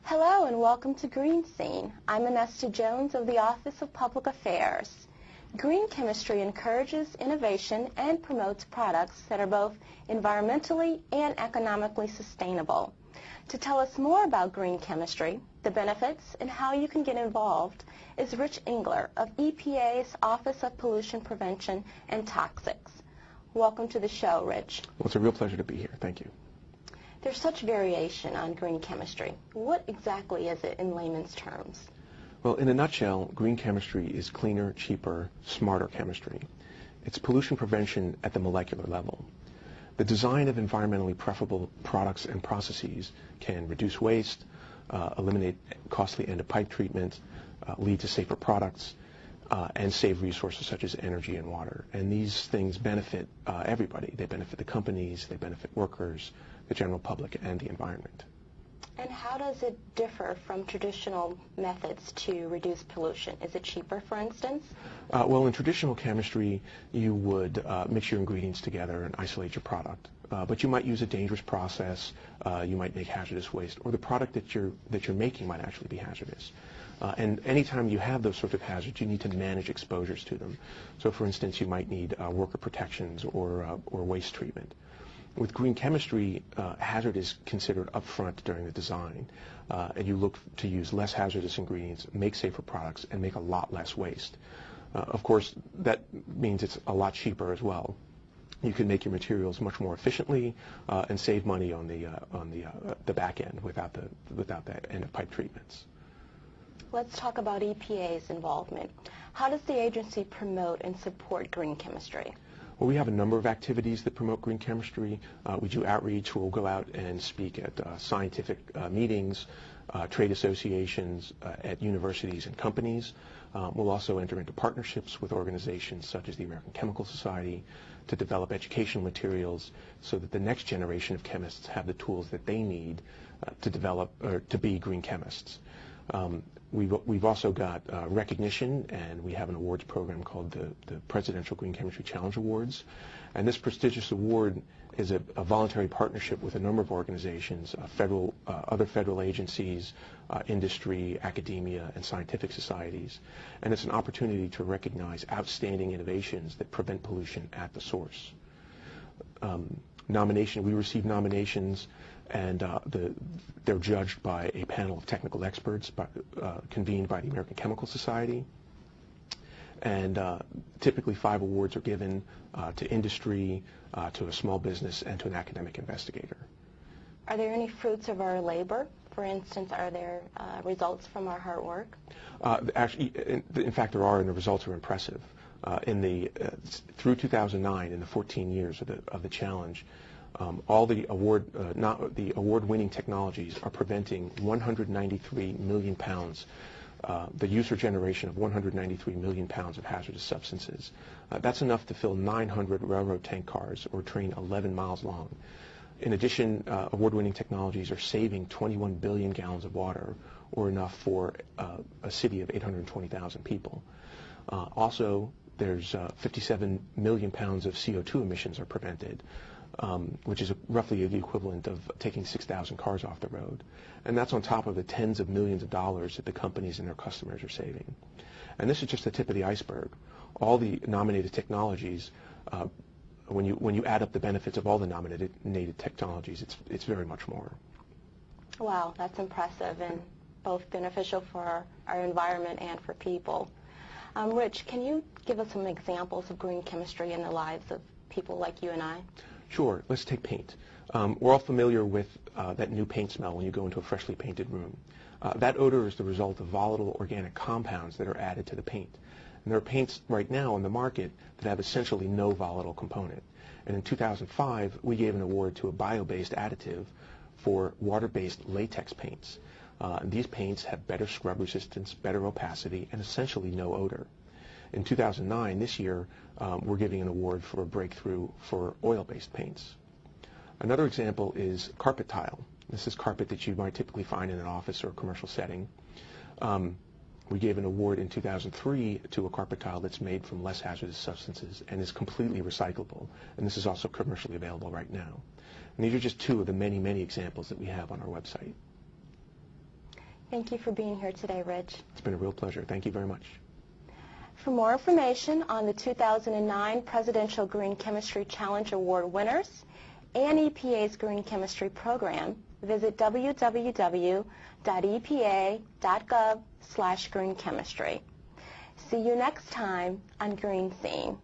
Hello and welcome to Green Scene. I'm Anesta Jones of the Office of Public Affairs. Green chemistry encourages innovation and promotes products that are both environmentally and economically sustainable. To tell us more about green chemistry, the benefits, and how you can get involved is Rich Engler of EPA's Office of Pollution Prevention and Toxics. Welcome to the show, Rich. Well, it's a real pleasure to be here. Thank you. There's such variation on green chemistry. What exactly is it in layman's terms? Well, in a nutshell, green chemistry is cleaner, cheaper, smarter chemistry. It's pollution prevention at the molecular level. The design of environmentally preferable products and processes can reduce waste, eliminate costly end-of-pipe treatment, lead to safer products, and save resources such as energy and water. And these things benefit everybody. They benefit the companies, they benefit workers, the general public, and the environment. And how does it differ from traditional methods to reduce pollution? Is it cheaper, for instance? Well, in traditional chemistry, you would mix your ingredients together and isolate your product. But you might use a dangerous process, you might make hazardous waste, or the product that you're making might actually be hazardous. And anytime you have those sorts of hazards, you need to manage exposures to them. So, for instance, you might need worker protections or waste treatment. With green chemistry, hazard is considered upfront during the design, and you look to use less hazardous ingredients, make safer products, and make a lot less waste. Of course, that means it's a lot cheaper as well. You can make your materials much more efficiently and save money on the back end without the end-of-pipe treatments. Let's talk about EPA's involvement. How does the agency promote and support green chemistry? Well, we have a number of activities that promote green chemistry. We do outreach. We'll go out and speak at scientific meetings, trade associations, at universities and companies. We'll also enter into partnerships with organizations such as the American Chemical Society to develop educational materials so that the next generation of chemists have the tools that they need to develop or to be green chemists. We've also got recognition, and we have an awards program called the Presidential Green Chemistry Challenge Awards. And this prestigious award is a voluntary partnership with a number of organizations, other federal agencies, industry, academia, and scientific societies. And it's an opportunity to recognize outstanding innovations that prevent pollution at the source. We receive nominations, and they're judged by a panel of technical experts convened by the American Chemical Society. And typically 5 awards are given to industry, to a small business, and to an academic investigator. Are there any fruits of our labor? For instance, are there results from our hard work? Actually, in fact, there are, and the results are impressive. Through 2009, in the 14 years of the challenge, all the award-winning technologies are preventing 193 million pounds, the use or generation of 193 million pounds of hazardous substances. That's enough to fill 900 railroad tank cars or train 11 miles long. In addition, award-winning technologies are saving 21 billion gallons of water, or enough for a city of 820,000 people. Also, there's 57 million pounds of CO2 emissions are prevented, which is roughly the equivalent of taking 6,000 cars off the road. And that's on top of the tens of millions of dollars that the companies and their customers are saving. And this is just the tip of the iceberg. All the nominated technologies, when you add up the benefits of all the nominated technologies, it's very much more. Wow, that's impressive and both beneficial for our environment and for people. Rich, can you give us some examples of green chemistry in the lives of people like you and I? Sure. Let's take paint. We're all familiar with that new paint smell when you go into a freshly painted room. That odor is the result of volatile organic compounds that are added to the paint. And there are paints right now on the market that have essentially no volatile component. And in 2005, we gave an award to a bio-based additive for water-based latex paints. These paints have better scrub resistance, better opacity, and essentially no odor. In 2009, this year, we're giving an award for a breakthrough for oil-based paints. Another example is carpet tile. This is carpet that you might typically find in an office or a commercial setting. We gave an award in 2003 to a carpet tile that's made from less hazardous substances and is completely recyclable. And this is also commercially available right now. And these are just 2 of the many, many examples that we have on our website. Thank you for being here today, Rich. It's been a real pleasure. Thank you very much. For more information on the 2009 Presidential Green Chemistry Challenge Award winners and EPA's Green Chemistry Program, visit www.epa.gov/greenchemistry. See you next time on Green Scene.